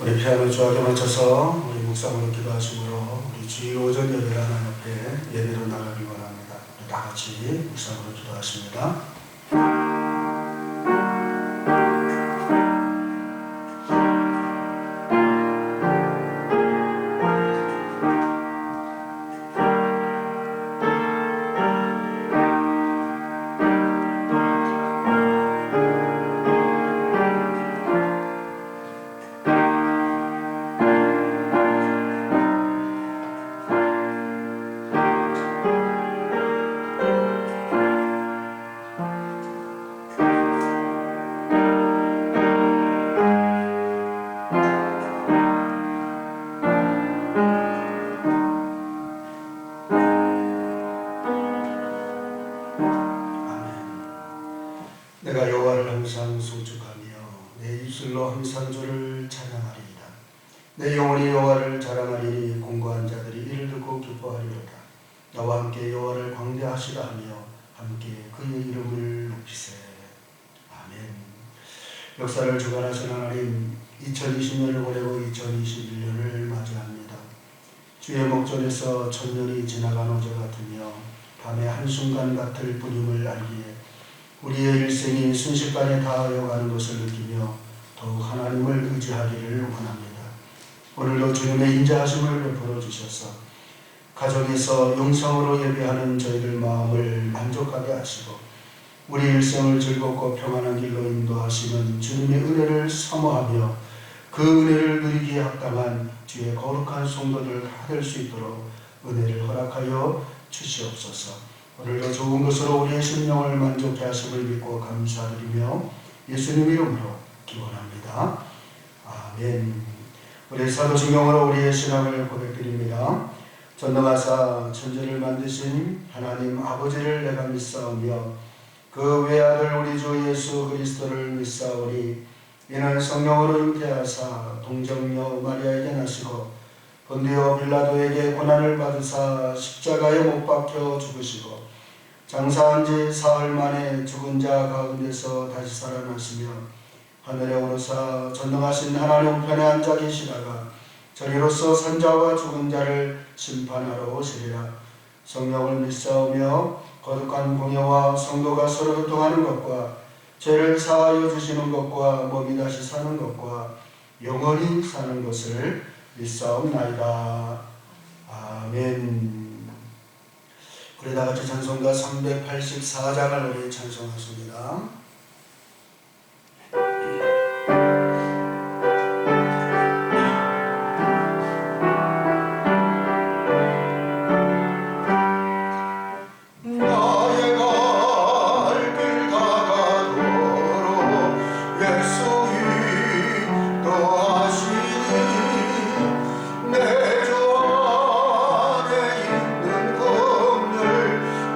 우리 피아노 조합에 맞춰서 우리 묵상으로 기도하시므로 우리 주일 오전 예배 하나님 앞에 예배로 나가길 원합니다. 우리 다 같이 묵상으로 기도하십니다. 내가 여호와를 항상 송축하며 내 입술로 항상 주를 찬양하리이다. 내 영혼이 여호와를 자랑하리니 공고한 자들이 이를 듣고 기뻐하리로다. 나와 함께 여호와를 광대하시라 하며 함께 그의 이름을 높이세. 아멘. 역사를 주관하신 하나님, 2020년을 보내고 2021년을 맞이합니다. 주의 목전에서 천년이 지나간 어제 같으며 밤의 한순간 같을 뿐임을 알기에 우리의 일생이 순식간에 다하여 가는 것을 느끼며 더욱 하나님을 의지하기를 원합니다. 오늘도 주님의 인자하심을 베풀어 주셔서 가정에서 영성으로 예배하는 저희들 마음을 만족하게 하시고 우리 일생을 즐겁고 평안한 길로 인도하시는 주님의 은혜를 사모하며 그 은혜를 누리기에 합당한 주의 거룩한 성도들 다 될 수 있도록 은혜를 허락하여 주시옵소서. 오늘도 좋은 것으로 우리의 심령을 만족케 하심을 믿고 감사드리며 예수님 이름으로 기원합니다. 아멘. 우리 사도신경으로 우리의 신앙을 고백드립니다. 전능하사 천지를 만드신 하나님 아버지를 내가 믿사오며 그 외아들 우리 주 예수 그리스도를 믿사오니 이는 성령으로 잉태하사 동정녀 마리아에게 나시고 본디오 빌라도에게 고난을 받으사 십자가에 못 박혀 죽으시고 장사한 지 사흘 만에 죽은 자 가운데서 다시 살아나시며 하늘에 오르사 전능하신 하나님 우편에 앉아 계시다가 저리로서 산자와 죽은 자를 심판하러 오시리라. 성령을 믿사오며 거룩한 공예와 성도가 서로 교통하는 것과 죄를 사하여 주시는 것과 몸이 다시 사는 것과 영원히 사는 것을 믿사옵나이다. 아멘. 우리 다같이 찬송가 384장을 우리 찬송하십니다.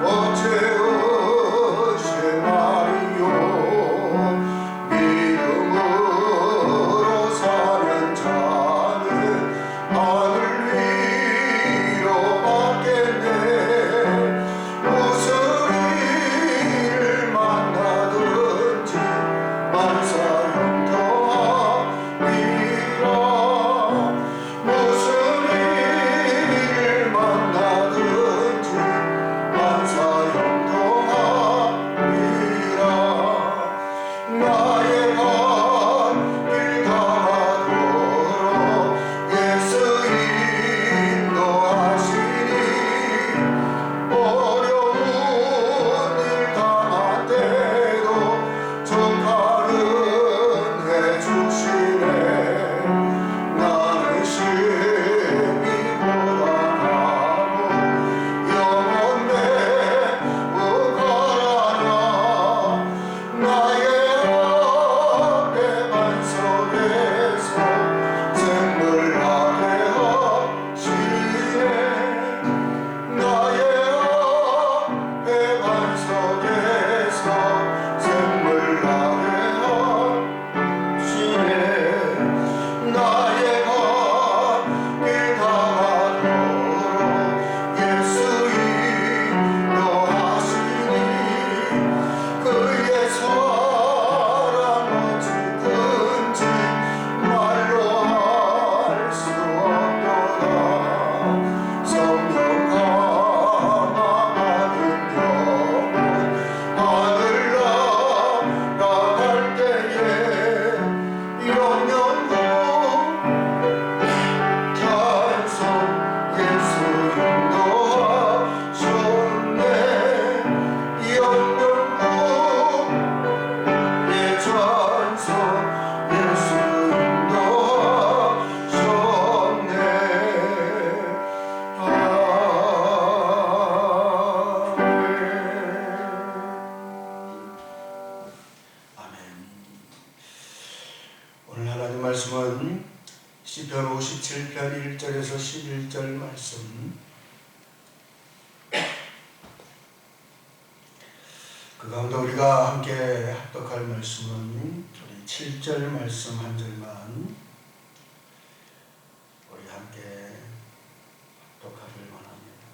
어째 어시 말이요 하나님 말씀은 시편 57편 1절에서 11절 말씀, 그 가운데 우리가 함께 합독할 말씀은 우리 7절 말씀 한 절만 우리 함께 합독하길 원합니다.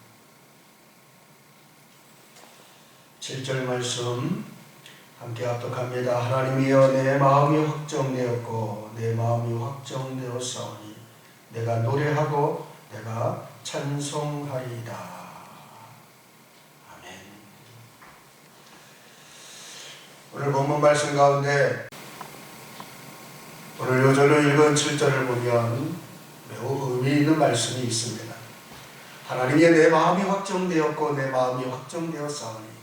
7절 말씀 함께 합독합니다. 하나님이여, 내 마음이 확정되었고 내 마음이 확정되었사오니 내가 노래하고 내가 찬송하리이다. 아멘. 오늘 본문 말씀 가운데 오늘 요절로 읽은 7절을 보면 매우 의미 있는 말씀이 있습니다. 하나님이여, 내 마음이 확정되었고 내 마음이 확정되었사오니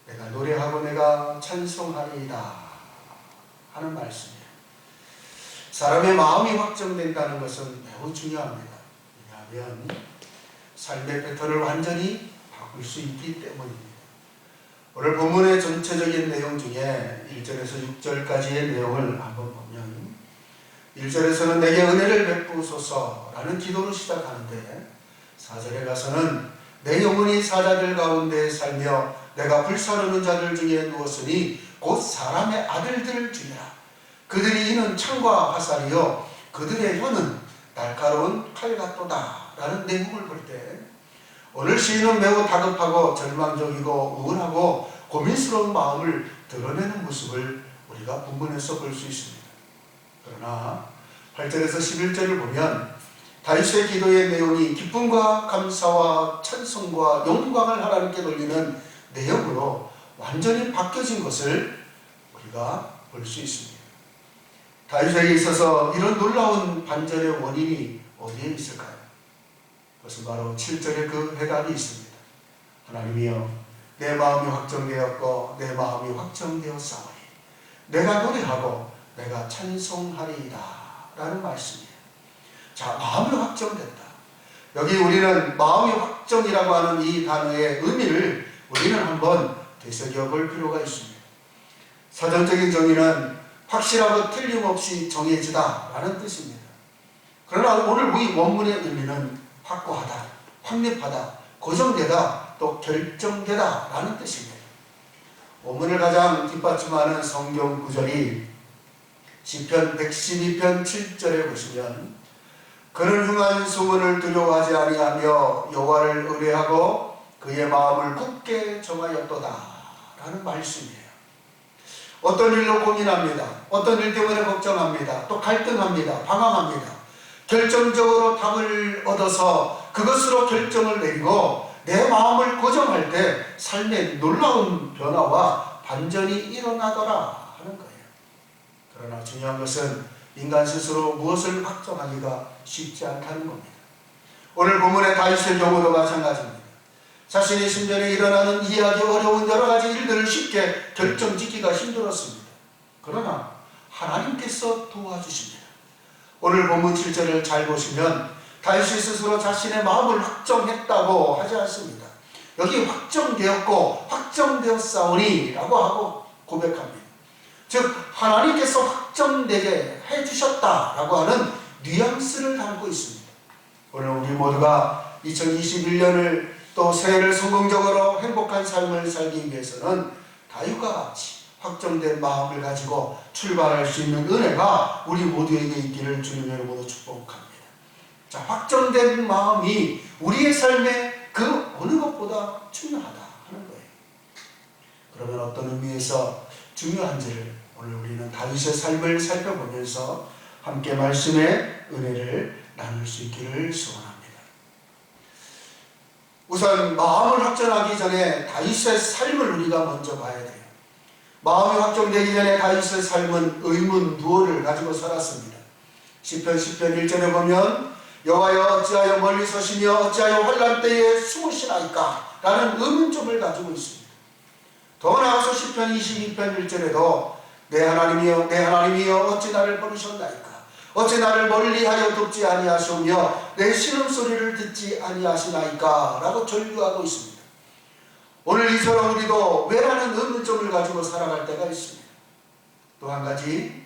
내가 노래하고 내가 찬송하리이다 하는 말씀이에요. 사람의 마음이 확정된다는 것은 매우 중요합니다. 왜냐하면 삶의 패턴을 완전히 바꿀 수 있기 때문입니다. 오늘 본문의 전체적인 내용 중에 1절에서 6절까지의 내용을 한번 보면 1절에서는 내게 은혜를 베푸소서라는 기도로 시작하는데 4절에 가서는 내 영혼이 사자들 가운데 살며 내가 불사르는 자들 중에 누웠으니 곧 사람의 아들들 중이라. 그들이 이는 창과 화살이요 그들의 혀는 날카로운 칼 같도다 라는 내용을 볼 때 오늘 시인은 매우 다급하고 절망적이고 우울하고 고민스러운 마음을 드러내는 모습을 우리가 본문에서 볼 수 있습니다. 그러나 8절에서 11절을 보면 다윗의 기도의 내용이 기쁨과 감사와 찬송과 영광을 하나님께 돌리는 내용으로 완전히 바뀌어진 것을 우리가 볼 수 있습니다. 다윗에게 있어서 이런 놀라운 반전의 원인이 어디에 있을까요? 그것은 바로 7절에 그 해답이 있습니다. 하나님이여, 내 마음이 확정되었고 내 마음이 확정되었사오니 내가 노래하고 내가 찬송하리이다 라는 말씀이에요. 자, 마음이 확정된다. 여기 우리는 마음이 확정이라고 하는 이 단어의 의미를 우리는 한번 되새겨 볼 필요가 있습니다. 사전적인 정의는 확실하고 틀림없이 정해지다 라는 뜻입니다. 그러나 오늘 우리 원문의 의미는 확고하다, 확립하다, 고정되다, 또 결정되다 라는 뜻입니다. 원문을 가장 뒷받침하는 성경 구절이 시편 112편 7절에 보시면 그는 흥한 수문을 두려워하지 아니하며 여호와를 의뢰하고 그의 마음을 굳게 정하였도다 라는 말씀이에요. 어떤 일로 고민합니다. 어떤 일 때문에 걱정합니다. 또 갈등합니다. 방황합니다. 결정적으로 답을 얻어서 그것으로 결정을 내리고 내 마음을 고정할 때 삶의 놀라운 변화와 반전이 일어나더라 하는 거예요. 그러나 중요한 것은 인간 스스로 무엇을 확정하기가 쉽지 않다는 겁니다. 오늘 본문의 다윗의 경우도 마찬가지입니다. 자신의 심전에 일어나는 이해하기 어려운 여러 가지 일들을 쉽게 결정짓기가 힘들었습니다. 그러나 하나님께서 도와주십니다. 오늘 본문 7절을 잘 보시면 다윗이 스스로 자신의 마음을 확정했다고 하지 않습니다. 여기 확정되었고 확정되었사오니 라고 하고 고백합니다. 즉 하나님께서 확정되게 해주셨다라고 하는 뉘앙스를 담고 있습니다. 오늘 우리 모두가 2021년을 또 새해를 성공적으로 행복한 삶을 살기 위해서는 다윗과 같이 확정된 마음을 가지고 출발할 수 있는 은혜가 우리 모두에게 있기를 주님의 이름으로 축복합니다. 자, 확정된 마음이 우리의 삶에 그 어느 것보다 중요하다 하는 거예요. 그러면 어떤 의미에서 중요한지를 오늘 우리는 다윗의 삶을 살펴보면서 함께 말씀의 은혜를 나눌 수 있기를 소원합니다. 우선 마음을 확정하기 전에 다윗의 삶을 우리가 먼저 봐야 돼요. 마음이 확정되기 전에 다윗의 삶은 의문부호를 가지고 살았습니다. 시편 10편 1절에 보면 여호와여 어찌하여 멀리 서시며 어찌하여 환난 때에 숨으시나이까 라는 의문점을 가지고 있습니다. 더 나아가서 시편 22편 1절에도 내 하나님이여 내 하나님이여 어찌 나를 버리셨나이까 어찌 나를 멀리하여 돕지 아니하시오며 내 신음소리를 듣지 아니하시나이까 라고 절규하고 있습니다. 오늘 이처럼 우리도 왜라는 의문점을 가지고 살아갈 때가 있습니다. 또 한 가지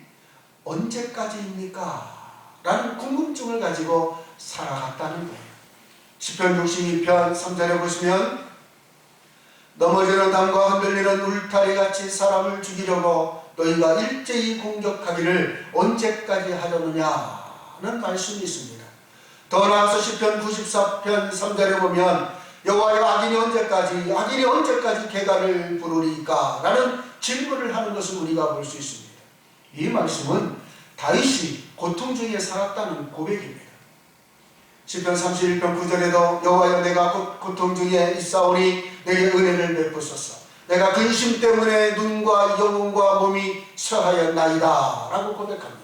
언제까지입니까? 라는 궁금증을 가지고 살아갔다는 거예요. 시편 62편 3절에 보시면 넘어지는 담과 흔들리는 울타리같이 사람을 죽이려고 너희가 일제히 공격하기를 언제까지 하려느냐는 말씀이 있습니다. 더 나아가서 시편 94편 3절에 보면 여호와여 악인이 언제까지 개가를 부르리까? 라는 질문을 하는 것을 우리가 볼 수 있습니다. 이 말씀은 다윗이 고통 중에 살았다는 고백입니다. 시편 31편 9절에도 여호와여 내가 고통 중에 있사오니 내게 은혜를 베푸소서. 내가 근심 때문에 눈과 영혼과 몸이 처하였나이다 라고 고백합니다.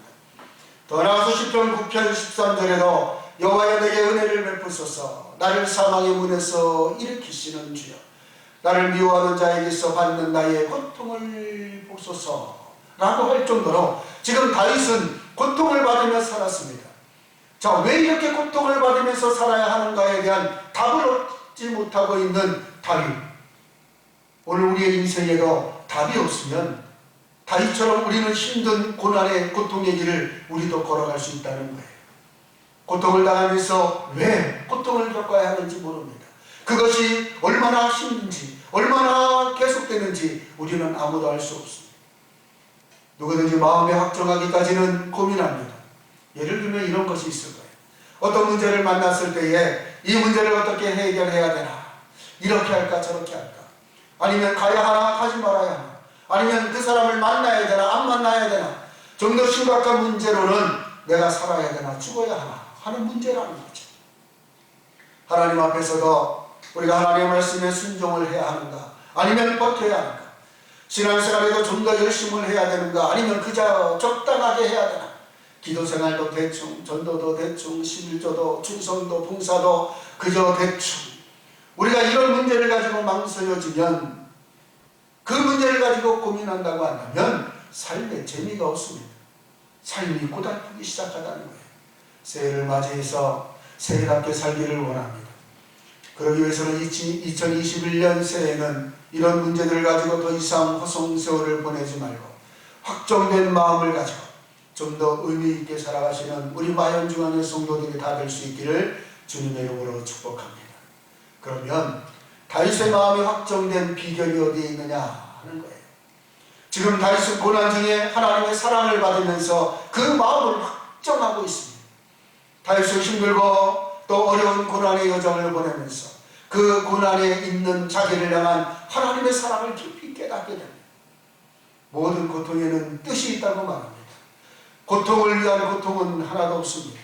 더 나아가서 시편 9편 13절에도 여호와여 내게 은혜를 베푸소서. 나를 사망의 문에서 일으키시는 주여. 나를 미워하는 자에게서 받는 나의 고통을 보소서 라고 할 정도로 지금 다윗은 고통을 받으며 살았습니다. 자, 왜 이렇게 고통을 받으면서 살아야 하는가에 대한 답을 얻지 못하고 있는 다윗. 오늘 우리의 인생에도 답이 없으면 다윗처럼 우리는 힘든 고난의 고통의 길을 우리도 걸어갈 수 있다는 거예요. 고통을 당하면서 왜 고통을 겪어야 하는지 모릅니다. 그것이 얼마나 힘든지, 얼마나 계속되는지 우리는 아무도 알 수 없습니다. 누구든지 마음에 확정하기까지는 고민합니다. 예를 들면 이런 것이 있을 거예요. 어떤 문제를 만났을 때에 이 문제를 어떻게 해결해야 되나? 이렇게 할까 저렇게 할까? 아니면 가야 하나 가지 말아야 하나? 아니면 그 사람을 만나야 되나 안 만나야 되나? 좀 더 심각한 문제로는 내가 살아야 되나 죽어야 하나 하는 문제라는 거죠. 하나님 앞에서도 우리가 하나님의 말씀에 순종을 해야 하는가? 아니면 버텨야 하는가? 신앙생활에도 좀 더 열심을 해야 되는가? 아니면 그저 적당하게 해야 되나? 기도생활도 대충, 전도도 대충, 11조도, 충성도, 봉사도 그저 대충. 우리가 이런 문제를 가지고 망설여지면, 그 문제를 가지고 고민한다고 한다면 삶에 재미가 없습니다. 삶이 고달프기 시작하다는 거예요. 새해를 맞이해서 새해답게 살기를 원합니다. 그러기 위해서는 2021년 새해에는 이런 문제들을 가지고 더 이상 허송세월을 보내지 말고 확정된 마음을 가지고 좀 더 의미 있게 살아가시는 우리 마현중앙의 성도들이 다 될 수 있기를 주님의 이름으로 축복합니다. 그러면 다윗의 마음이 확정된 비결이 어디에 있느냐 하는 거예요. 지금 다윗은 고난 중에 하나님의 사랑을 받으면서 그 마음을 확정하고 있습니다. 다윗은 힘들고 또 어려운 고난의 여정을 보내면서 그 고난에 있는 자기를 향한 하나님의 사랑을 깊이 깨닫게 됩니다. 모든 고통에는 뜻이 있다고 말합니다. 고통을 위한 고통은 하나도 없습니다.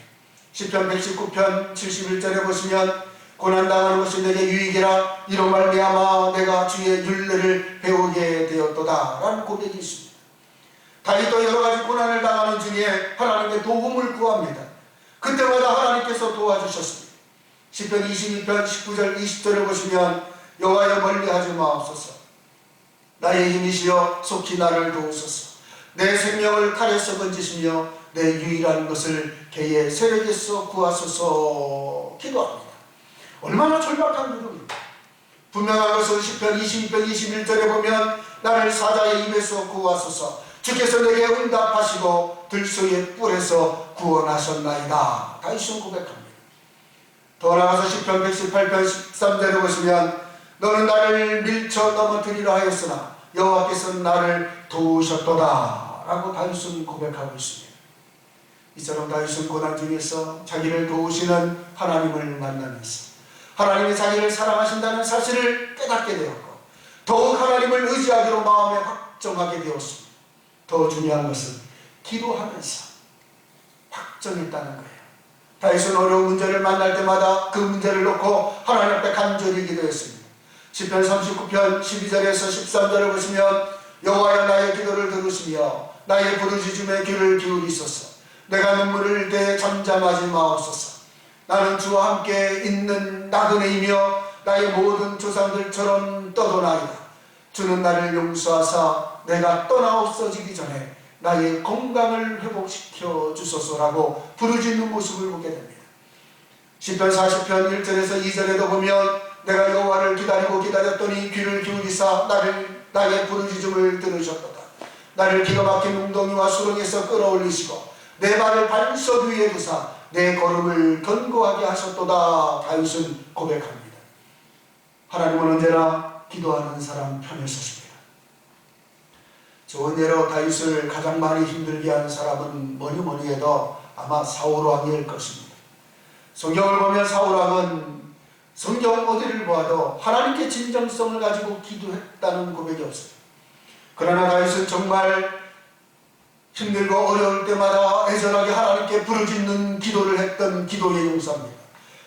시편 119편 71절에 보시면 고난당하는 것이 내게 유익이라 이로 말미암아 내가 주의 율례를 배우게 되었도다 라는 고백이 있습니다. 다윗도 여러가지 고난을 당하는 중에 하나님의 도움을 구합니다. 그때마다 하나님께서 도와주셨습니다. 시편 22편 19절 20절을 보시면 여호와여 멀리하지 마옵소서. 나의 힘이시여 속히 나를 도우소서. 내 생명을 칼에서 건지시며 내 유일한 것을 개의 세력에서 구하소서 기도합니다. 얼마나 절박한 기도입니까? 분명한 것은 시편 22편 21절에 보면 나를 사자의 입에서 구하소서. 주께서 내게 응답하시고 들소의 뿔에서 구원하셨나이다. 다윗은 고백합니다. 더 나아가서 시편 118편 13절에 보시면 너는 나를 밀쳐 넘어뜨리려 하였으나 여호와께서는 나를 도우셨도다 라고 다윗은 고백하고 있습니다. 이처럼 다윗은 고난 중에서 자기를 도우시는 하나님을 만나면서 하나님이 자기를 사랑하신다는 사실을 깨닫게 되었고 더욱 하나님을 의지하기로 마음에 확정하게 되었습니다. 더 중요한 것은 기도하면서 확정했다는 거예요. 다윗은 어려운 문제를 만날 때마다 그 문제를 놓고 하나님 앞에 간절히 기도했습니다. 시편 39편 12절에서 13절을 보시면 여호와여 나의 기도를 들으시며 나의 부르짖음에 귀를 기울이소서. 내가 눈물을 흘릴 때 잠잠하지 마옵소서. 나는 주와 함께 있는 나그네이며 나의 모든 조상들처럼 떠도나이다. 주는 나를 용서하사 내가 떠나 없어지기 전에 나의 건강을 회복시켜 주소서라고 부르짖는 모습을 보게 됩니다. 시편 40편 1절에서 2절에도 보면 내가 여호와를 기다리고 기다렸더니 귀를 기울이사 나의 부르짖음을 들으셨도다. 나를 기가 막힌 웅덩이와 수렁에서 끌어올리시고 내 발을 반석 위에 두사 내 걸음을 견고하게 하셨도다. 다윗은 고백합니다. 하나님은 언제나 기도하는 사람 편에 서십니다. 좋은 예로 다윗을 가장 많이 힘들게 한 사람은 뭐니 해도 아마 사울 왕일 것입니다. 성경을 보면 사울 왕은 성경 어디를 보아도 하나님께 진정성을 가지고 기도했다는 고백이 없어요. 그러나 다윗은 정말 힘들고 어려울 때마다 애절하게 하나님께 부르짖는 기도를 했던 기도의 용사입니다.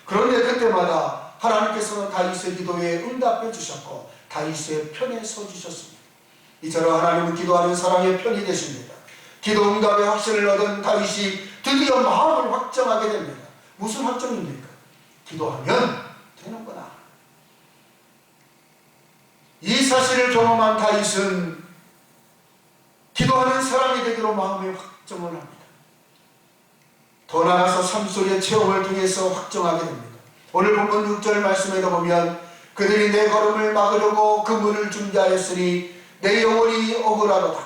그런데 그때마다 하나님께서는 다윗의 기도에 응답해 주셨고 다윗의 편에 서 주셨습니다. 이처럼 하나님은 기도하는 사람의 편이 되십니다. 기도 응답의 확신을 얻은 다윗이 드디어 마음을 확정하게 됩니다. 무슨 확정입니까? 기도하면 되는구나. 이 사실을 경험한 다윗은 기도하는 사람이 되기로 마음의 확정을 합니다. 더 나아가서 삶 속의 체험을 통해서 확정하게 됩니다. 오늘 본문 6절 말씀에도 보면 그들이 내 걸음을 막으려고 그물을 준비하였으니 내 영혼이 억울하도다.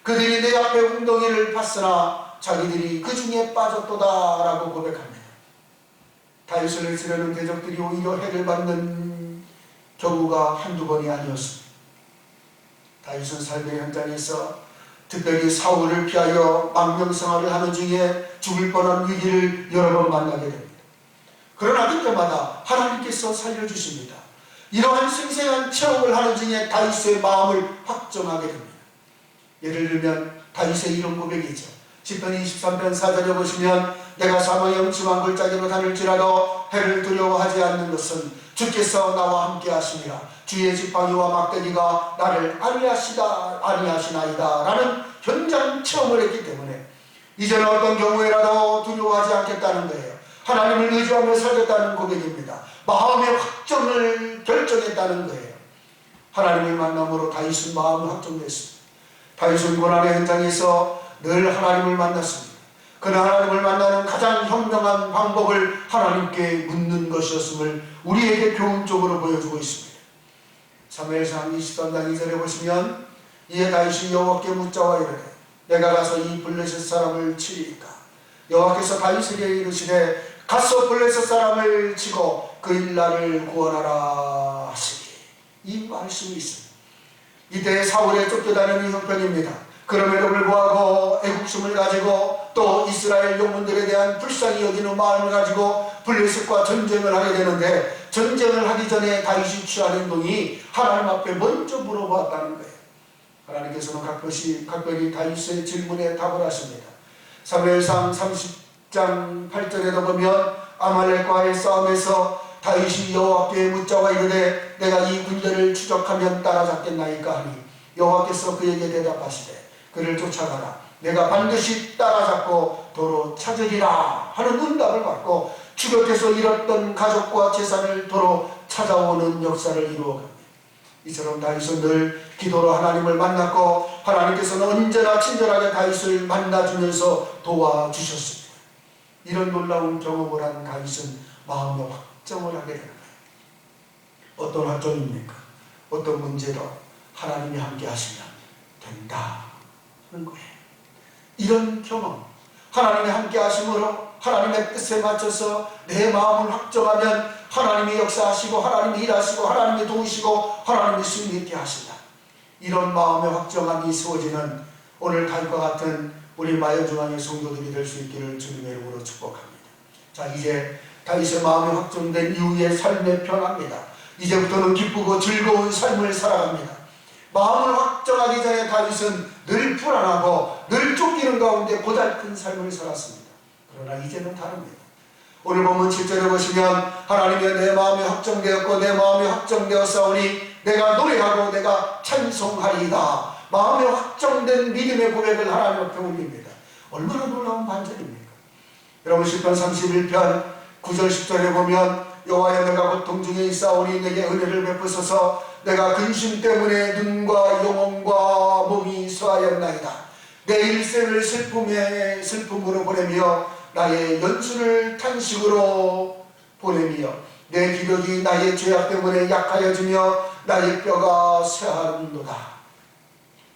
그들이 내 앞에 웅덩이를 팠으나 자기들이 그 중에 빠졌도다 라고 고백합니다. 다윗을 해치려는 대적들이 오히려 해를 받는 경우가 한두 번이 아니었습니다. 다윗은 삶의 현장에서 특별히 사울을 피하여 망명생활을 하는 중에 죽을 뻔한 위기를 여러 번 만나게 됩니다. 그러나 그때마다 하나님께서 살려주십니다. 이러한 생생한 체험을 하는 중에 다윗의 마음을 확정하게 됩니다. 예를 들면 다윗의 이런 고백이죠. 시편 23편 4절에 보시면 내가 사망의 음침한 골짜기로 다닐지라도 해를 두려워하지 않는 것은 주께서 나와 함께 하시니라. 주의 지팡이와 막대기가 나를 아니하시나이다 라는 현장 체험을 했기 때문에 이제는 어떤 경우에라도 두려워하지 않겠다는 거예요. 하나님을 의지하며 살겠다는 고백입니다. 마음의 확정을 결정했다는 거예요. 하나님을 만남으로 다윗은 마음이 확정됐습니다. 다윗은 고난의 현장에서 늘 하나님을 만났습니다. 그러나 하나님을 만나는 가장 현명한 방법을 하나님께 묻는 것이었음을 우리에게 교훈적으로 보여주고 있습니다. 사무엘상 23장 2절에 보시면 이에 다윗이 여호와께 묻자와 이르되 내가 가서 이 블레셋 사람을 치리이까. 여호와께서 다윗에게 이르시되 가서 블레셋 사람을 치고 그 일날을 구원하라 하시니. 이 말씀이 있습니다. 이때 사울의 쫓겨다니는 형편입니다. 그럼에도 불구하고 애국심을 가지고 또 이스라엘 영혼들에 대한 불쌍히 여기는 마음을 가지고 블레셋과 전쟁을 하게 되는데 전쟁을 하기 전에 다윗이 취한 행동이 하나님 앞에 먼저 물어보았다는 거예요. 하나님께서는 각별히 다윗의 질문에 답을 하십니다. 사무엘상 30장 8절에도 보면 아말렉과의 싸움에서 다윗이 여호와께 묻자와 이르되 내가 이 군대를 추적하면 따라잡겠나이까 하니 여호와께서 그에게 대답하시되 그를 쫓아가라. 내가 반드시 따라잡고 도로 찾으리라 하는 응답을 받고 추격해서 잃었던 가족과 재산을 도로 찾아오는 역사를 이루어갑니다. 이처럼 다윗은 늘 기도로 하나님을 만났고 하나님께서는 언제나 친절하게 다윗을 만나주면서 도와주셨습니다. 이런 놀라운 경험을 한 다윗은 마음의 확정을 하게 되는 거예요. 어떤 확정입니까? 어떤 문제도 하나님이 함께 하시면 된다 하는 거예요. 이런 경험, 하나님이 함께 하심으로 하나님의 뜻에 맞춰서 내 마음을 확정하면 하나님이 역사하시고 하나님이 일하시고 하나님이 도우시고 하나님이 승리있게 하신다. 이런 마음의 확정함이 세워지는 오늘 다윗과 같은 우리 마여중앙의 성도들이 될 수 있기를 주님의 이름으로 축복합니다. 자, 이제 다윗의 마음이 확정된 이후의 삶의 변화입니다. 이제부터는 기쁘고 즐거운 삶을 살아갑니다. 마음을 확정하기 전에 다윗은 늘 불안하고 늘 쫓기는 가운데 고달픈 삶을 살았습니다. 그러나 이제는 다릅니다. 오늘 보면 7절에 보시면 하나님이 내 마음이 확정되었고 내 마음이 확정되었사오니 내가 노래하고 내가 찬송하리이다. 마음에 확정된 믿음의 고백을 하나님 앞에 올립니다. 얼마나 놀라운 반전입니까? 여러분 시편 31편 9절 10절에 보면 여호와여 내가 고통 중에 있사오니 내게 은혜를 베푸소서. 내가 근심 때문에 눈과 영혼과 몸이 쇠하였나이다. 내 일생을 슬픔으로 보내며 나의 연수를 탄식으로 보내며 내 기력이 나의 죄악 때문에 약하여지며 나의 뼈가 쇠하는도다.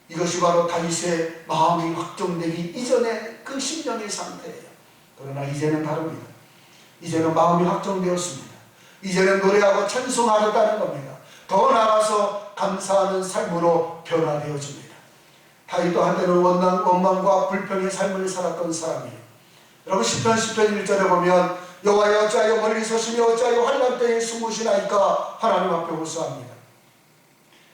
이것이 바로 다윗의 마음이 확정되기 이전의 그 심령의 상태예요. 그러나 이제는 다릅니다. 이제는 마음이 확정되었습니다. 이제는 노래하고 찬송하겠다는 겁니다. 더 나아가서 감사하는 삶으로 변화되어집니다. 다윗도 한때는 원망과 불평의 삶을 살았던 사람이에요. 여러분 시편 1절에 보면 여호와여 어찌하여 멀리 서시며 어찌하여 환난 때에 숨으시나이까 하나님 앞에 호소합니다.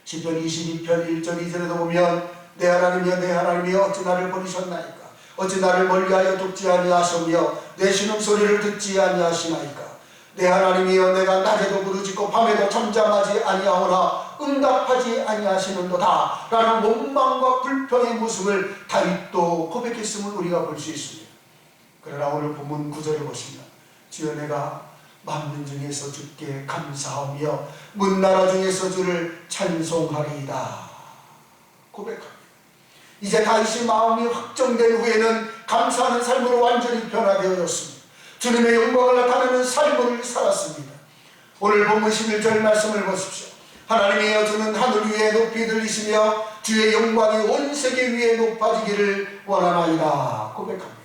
시편 22편 1절 2절에도 보면 내 하나님이여 내 하나님이여 어찌 나를 버리셨나이까 어찌 나를 멀리하여 돕지 아니하시며 내 신음소리를 듣지 아니하시나이까 내 하나님이여 내가 낮에도 부르짖고 밤에도 잠잠하지 아니하오나 응답하지 아니하시는도다 라는 원망과 불평의 모습을 다윗도 고백했음을 우리가 볼 수 있습니다. 그러나 오늘 본문 9절을 보시면 주여 내가 만민 중에서 주께 감사하며 문나라 중에서 주를 찬송하리이다 고백합니다. 이제 다윗의 마음이 확정된 후에는 감사하는 삶으로 완전히 변화되어졌습니다. 주님의 영광을 나타내는 삶을 살았습니다. 오늘 본문 11절 말씀을 보십시오. 하나님이여 주는 하늘 위에 높이 들리시며 주의 영광이 온 세계 위에 높아지기를 원하나이다 고백합니다.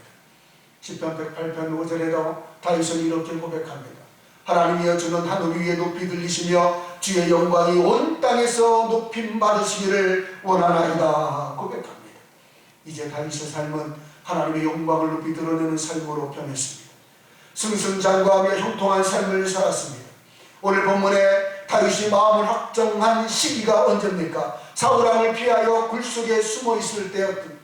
시편 108편 5절에도 다윗은 이렇게 고백합니다. 하나님이여 주는 하늘 위에 높이 들리시며 주의 영광이 온 땅에서 높임 받으시기를 원하나이다 고백합니다. 이제 다윗의 삶은 하나님의 영광을 높이 드러내는 삶으로 변했습니다. 승승장구하며 형통한 삶을 살았습니다. 오늘 본문에 다윗이 마음을 확정한 시기가 언제입니까? 사울왕을 피하여 굴 속에 숨어 있을 때였습니다.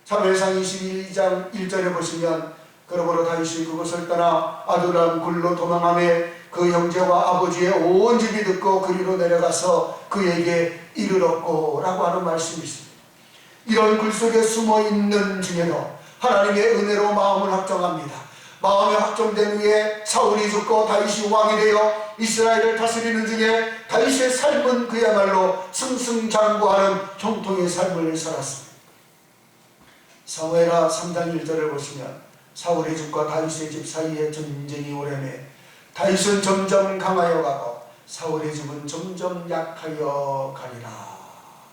사무엘상 22장 1절에 보시면 그러므로 다윗이 그곳을 떠나 아둘람 굴로 도망하며 그 형제와 아버지의 온 집이 듣고 그리로 내려가서 그에게 이르렀고 라고 하는 말씀이 있습니다. 이런 굴 속에 숨어 있는 중에도 하나님의 은혜로 마음을 확정합니다. 마음이 확정된 후에 사울이 죽고 다윗이 왕이 되어 이스라엘을 다스리는 중에 다윗의 삶은 그야말로 승승장구하는 형통의 삶을 살았습니다. 사무엘하 3장 1절을 보시면 사울의 집과 다윗의 집 사이에 전쟁이 오래매 다윗은 점점 강하여 가고 사울의 집은 점점 약하여 가리라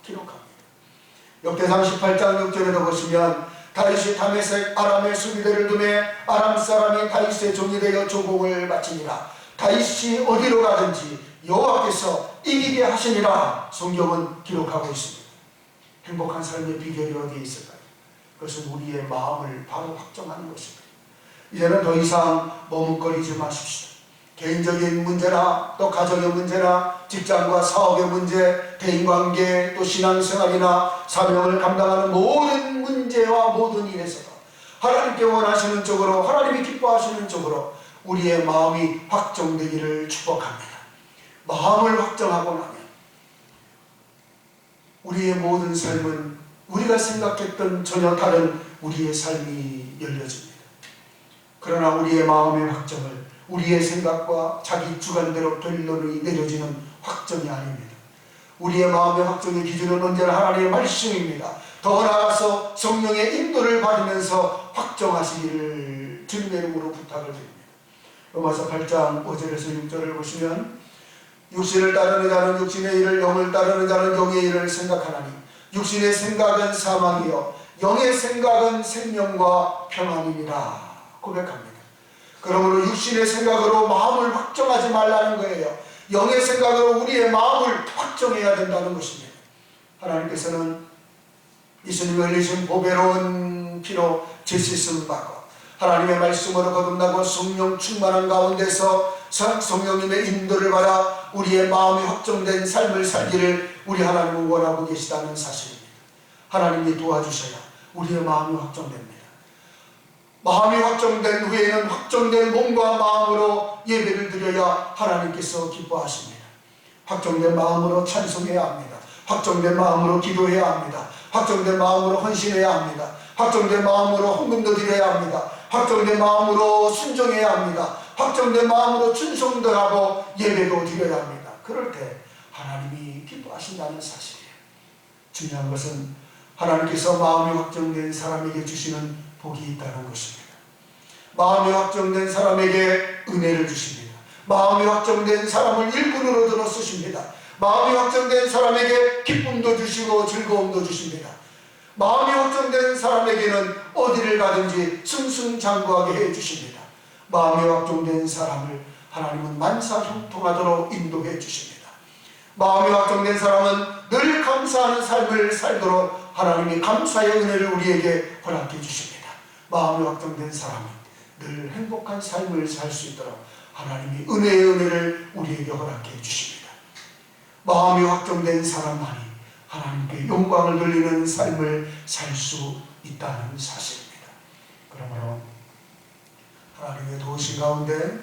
기록합니다. 역대상 18장 6절에도 보시면 다윗이 다메섹 아람의 수비대를 두매 아람 사람이 다윗의 종이 되어 조공을 바치니라. 다윗이 어디로 가든지 여호와께서 이기게 하시니라 성경은 기록하고 있습니다. 행복한 삶의 비결이 어디에 있을까요? 그것은 우리의 마음을 바로 확정하는 것입니다. 이제는 더 이상 머뭇거리지 마십시오. 개인적인 문제나 또 가정의 문제나 직장과 사업의 문제, 대인관계 또 신앙생활이나 사명을 감당하는 모든 문제와 모든 일에서도 하나님께 원하시는 쪽으로 하나님이 기뻐하시는 쪽으로 우리의 마음이 확정되기를 축복합니다. 마음을 확정하고 나면 우리의 모든 삶은 우리가 생각했던 전혀 다른 우리의 삶이 열려집니다. 그러나 우리의 마음의 확정을 우리의 생각과 자기 주관대로 결론이 내려지는 확정이 아닙니다. 우리의 마음의 확정의 기준은 언제나 하나님의 말씀입니다. 더 나아가서 성령의 인도를 받으면서 확정하시기를 주님의 이름으로 부탁을 드립니다. 로마서 8장 5절에서 6절을 보시면 육신을 따르는 자는 육신의 일을 영을 따르는 자는 영의 일을 생각하나니 육신의 생각은 사망이요 영의 생각은 생명과 평안이니라 고백합니다. 그러므로 육신의 생각으로 마음을 확정하지 말라는 거예요. 영의 생각으로 우리의 마음을 확정해야 된다는 것입니다. 하나님께서는 예수님이 흘리신 보배로운 피로 죄-씻음 받고 하나님의 말씀으로 거듭나고 성령 충만한 가운데서 성령님의 인도를 받아 우리의 마음이 확정된 삶을 살기를 우리 하나님은 원하고 계시다는 사실입니다. 하나님이 도와주셔야 우리의 마음이 확정됩니다. 마음이 확정된 후에는 확정된 몸과 마음으로 예배를 드려야 하나님께서 기뻐하십니다. 확정된 마음으로 찬송해야 합니다. 확정된 마음으로 기도해야 합니다. 확정된 마음으로 헌신해야 합니다. 확정된 마음으로 헌금도 드려야 합니다. 확정된 마음으로 순종해야 합니다. 확정된 마음으로 충성도 하고 예배도 드려야 합니다. 그럴 때 하나님이 기뻐하신다는 사실이에요. 중요한 것은 하나님께서 마음이 확정된 사람에게 주시는 복이 있다는 것입니다. 마음이 확정된 사람에게 은혜를 주십니다. 마음이 확정된 사람을 일꾼으로 들어 쓰십니다. 마음이 확정된 사람에게 기쁨도 주시고 즐거움도 주십니다. 마음이 확정된 사람에게는 어디를 가든지 승승장구하게 해주십니다. 마음이 확정된 사람을 하나님은 만사형통하도록 인도해 주십니다. 마음이 확정된 사람은 늘 감사하는 삶을 살도록 하나님이 감사의 은혜를 우리에게 허락해 주십니다. 마음이 확정된 사람은 늘 행복한 삶을 살 수 있도록 하나님이 은혜의 은혜를 우리에게 허락해 주십니다. 마음이 확정된 사람만이 하나님께 영광을 돌리는 삶을 살 수 있다는 사실입니다. 그러므로 하나님의 도우심 가운데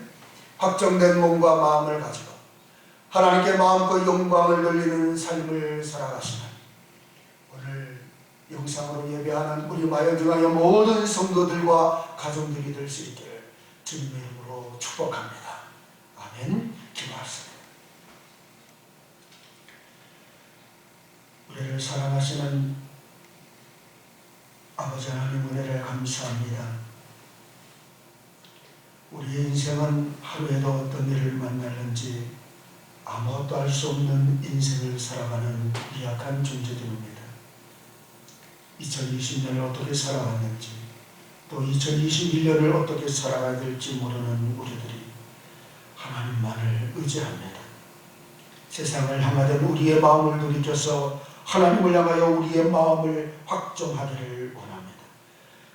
확정된 몸과 마음을 가지고 하나님께 마음껏 영광을 돌리는 삶을 살아가시는 오늘 영상으로 예배하는 우리 마연중앙의 모든 성도들과 가정들이 될 수 있기를 주님의 이름으로 축복합니다. 아멘. 기도하겠습니다. 우리를 사랑하시는 아버지 하나님 은혜를 감사합니다. 우리의 인생은 하루에도 어떤 일을 만날는지 아무것도 알 수 없는 인생을 살아가는 미약한 존재들입니다. 2020년을 어떻게 살아갔는지 또 2021년을 어떻게 살아가야 될지 모르는 우리들이 하나님만을 의지합니다. 세상을 향하던 우리의 마음을 돌이켜서 하나님을 향하여 우리의 마음을 확정하기를 원합니다.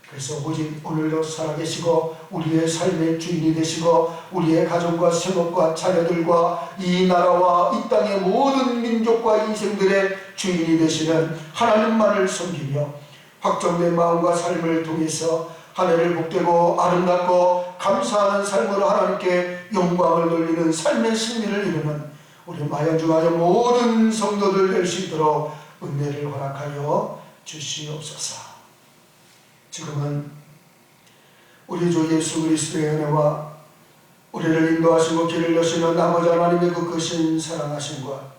그래서 오직 오늘도 살아계시고 우리의 삶의 주인이 되시고 우리의 가정과 생업과 자녀들과 이 나라와 이 땅의 모든 민족과 인생들의 주인이 되시는 하나님만을 섬기며 확정된 마음과 삶을 통해서 하늘을 복되고 아름답고 감사하는 삶으로 하나님께 영광을 돌리는 삶의 승리를 이루는 우리 마연중앙의 모든 성도들 될 수 있도록 은혜를 허락하여 주시옵소서. 지금은 우리 주 예수 그리스도의 은혜와 우리를 인도하시고 길을 여시는 아버지 하나님의 그 크신 사랑하심과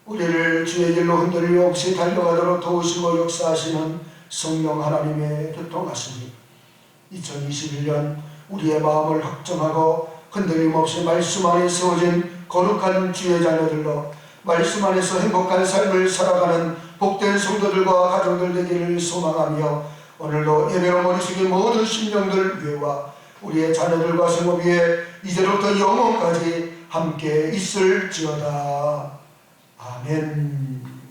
우리를 주의 길로 흔들림 없이 달려가도록 도우시고 역사하시는 성령 하나님의 교통하심이 2021년 우리의 마음을 확정하고 흔들림 없이 말씀 안에 세워진 거룩한 주의 자녀들로 말씀 안에서 행복한 삶을 살아가는 복된 성도들과 가정들 되기를 소망하며 오늘도 예배로 머리 숙인 모든 심령들 위에와 우리의 자녀들과 생업 위에 이제로부터 영원까지 함께 있을지어다. 아멘.